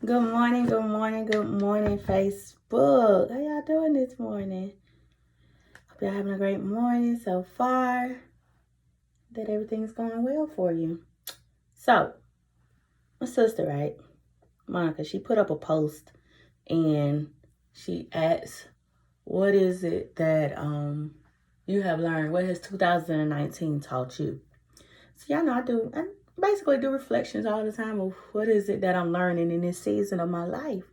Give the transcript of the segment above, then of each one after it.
Good morning, good morning, good morning, Facebook. How y'all doing this morning? Hope y'all having a great morning so far. That everything's going well for you. So, my sister, right? Monica, she put up a post and she asks, what is it that you have learned? What has 2019 taught you? So y'all know I basically do reflections all the time of what is it that I'm learning in this season of my life.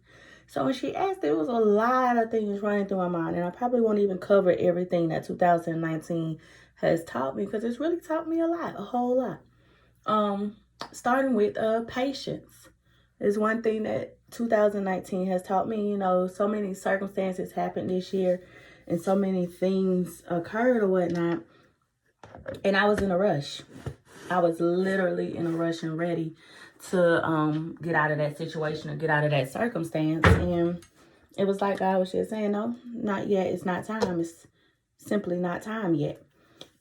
So when she asked, there was a lot of things running through my mind, and I probably won't even cover everything that 2019 has taught me because it's really taught me a whole lot. Starting with patience is one thing that 2019 has taught me. You know, so many circumstances happened this year, and so many things occurred or whatnot, and I was in a rush. I was literally in a rush and ready to get out of that situation or get out of that circumstance. And it was like God was just saying, no, not yet. It's not time. It's simply not time yet.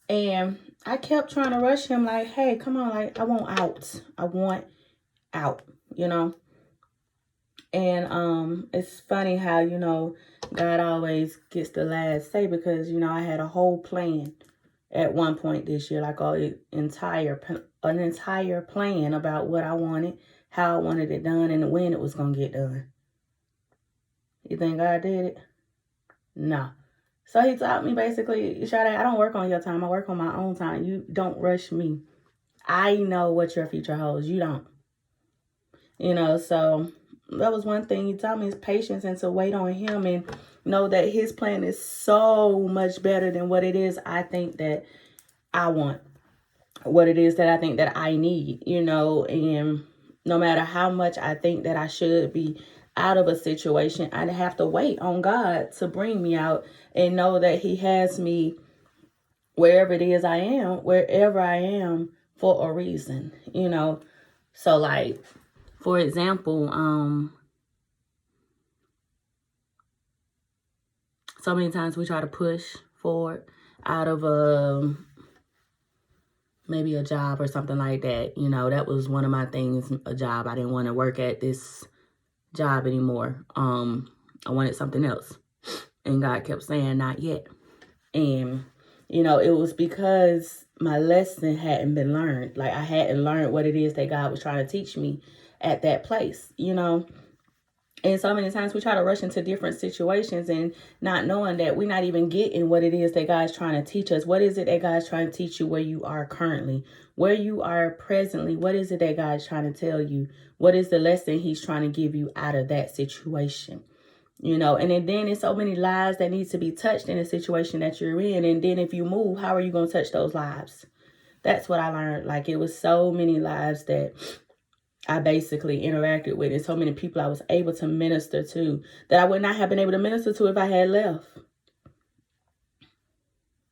And I kept trying to rush him like, hey, come on. Like, I want out. I want out, you know. And it's funny how, God always gets the last say because, I had a whole plan at one point this year, like an entire plan about what I wanted, how I wanted it done, and when it was gonna get done. You think God did it? No. So he taught me basically, Sade, I don't work on your time. I work on my own time. You don't rush me. I know what your future holds. You don't. So that was one thing he taught me is patience and to wait on him and know that his plan is so much better than what it is I think that I want. What it is that I think that I need, and no matter how much I think that I should be out of a situation, I'd have to wait on God to bring me out and know that he has me wherever I am for a reason, So like, for example, so many times we try to push forward out of maybe a job or something like that. That was one of my things, a job. I didn't want to work at this job anymore. I wanted something else. And God kept saying, not yet. And, it was because my lesson hadn't been learned. Like I hadn't learned what it is that God was trying to teach me at that place, And so many times we try to rush into different situations and not knowing that we're not even getting what it is that God's trying to teach us. What is it that God's trying to teach you where you are currently, where you are presently? What is it that God's trying to tell you? What is the lesson he's trying to give you out of that situation? And then there's so many lives that need to be touched in a situation that you're in. And then if you move, how are you going to touch those lives? That's what I learned. Like it was so many lives that I basically interacted with, and so many people I was able to minister to that I would not have been able to minister to if I had left.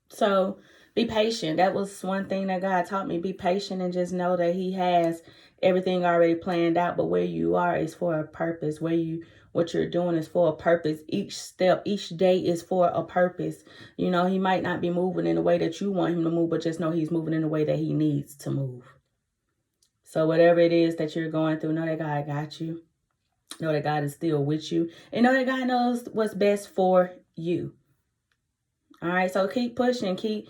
So be patient. That was one thing that God taught me. Be patient and just know that he has everything already planned out. But where you are is for a purpose. What you're doing is for a purpose. Each step, each day is for a purpose. He might not be moving in the way that you want him to move, but just know he's moving in the way that he needs to move. So whatever it is that you're going through, know that God got you. Know that God is still with you. And know that God knows what's best for you. All right, so keep pushing, keep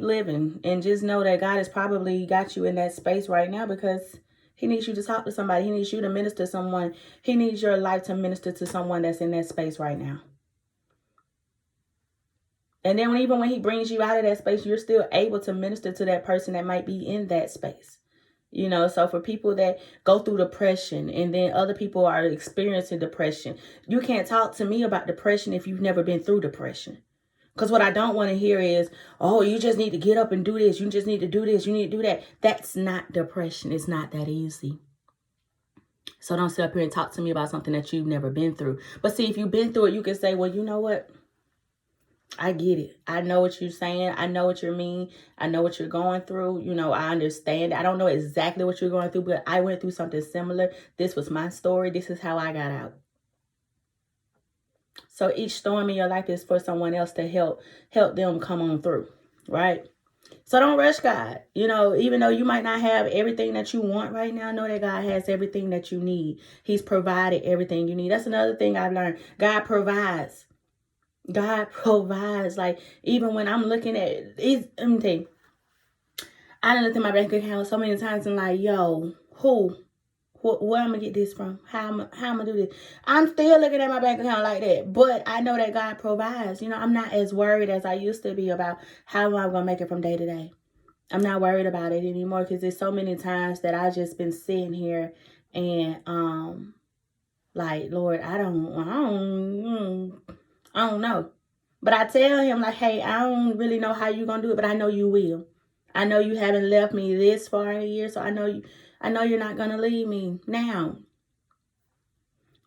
living, and just know that God has probably got you in that space right now because he needs you to talk to somebody. He needs you to minister to someone. He needs your life to minister to someone that's in that space right now. And then even when he brings you out of that space, you're still able to minister to that person that might be in that space. So for people that go through depression and then other people are experiencing depression, you can't talk to me about depression if you've never been through depression. Because what I don't want to hear is, oh, you just need to get up and do this. You just need to do this. You need to do that. That's not depression. It's not that easy. So don't sit up here and talk to me about something that you've never been through. But see, if you've been through it, you can say, well, you know what? I get it. I know what you're saying. I know what you mean. I know what you're going through. I understand. I don't know exactly what you're going through, but I went through something similar. This was my story. This is how I got out. So each storm in your life is for someone else to help them come on through, right? So don't rush God. You know, even though you might not have everything that you want right now, know that God has everything that you need. He's provided everything you need. That's another thing I've learned. God provides. God provides. Like, even when I'm looking at these, let me tell you, I done looked at my bank account so many times and like, yo, where I'm gonna get this from? How I'm gonna do this? I'm still looking at my bank account like that, but I know that God provides. You know, I'm not as worried as I used to be about how am I gonna make it from day to day. I'm not worried about it anymore because there's so many times that I just been sitting here and like, Lord, I don't know. But I tell him like, hey, I don't really know how you're gonna do it, but I know you will. I know you haven't left me this far in a year, so I know you're not gonna leave me now.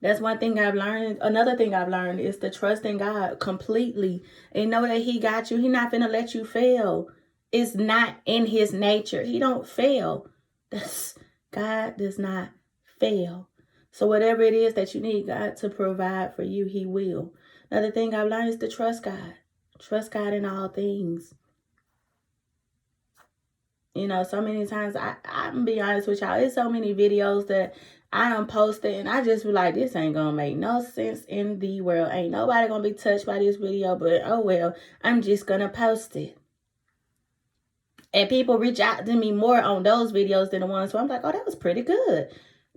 That's one thing I've learned. Another thing I've learned is to trust in God completely and know that he got you. He's not gonna let you fail. It's not in his nature. He don't fail. God does not fail. So whatever it is that you need God to provide for you, he will. Another thing I've learned is to trust God. Trust God in all things. You know, so many times, I'm going to be honest with y'all, there's so many videos that I am posted and I just be like, this ain't going to make no sense in the world. Ain't nobody going to be touched by this video, but oh well, I'm just going to post it. And people reach out to me more on those videos than the ones where I'm like, oh, that was pretty good.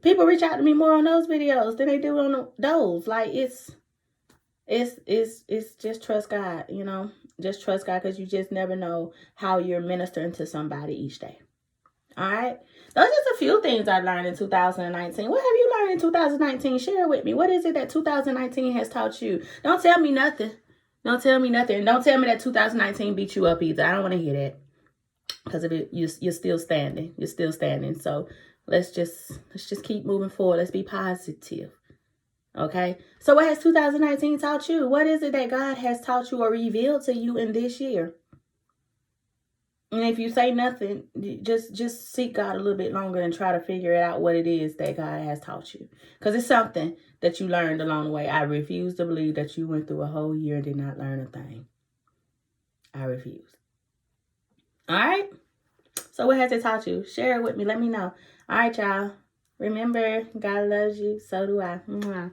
People reach out to me more on those videos than they do on those. Like, it's just trust God, you know. Just trust God because you just never know how you're ministering to somebody each day. All right. Those are just a few things I've learned in 2019. What have you learned in 2019? Share it with me. What is it that 2019 has taught you? Don't tell me nothing. Don't tell me nothing. Don't tell me that 2019 beat you up either. I don't want to hear that. Because of it, you're still standing. You're still standing. So let's just keep moving forward. Let's be positive. Okay. So what has 2019 taught you? What is it that God has taught you or revealed to you in this year? And if you say nothing, just seek God a little bit longer and try to figure out what it is that God has taught you. Because it's something that you learned along the way. I refuse to believe that you went through a whole year and did not learn a thing. I refuse. All right. So what has it taught you? Share it with me. Let me know. All right, y'all. Remember, God loves you. So do I. Mwah.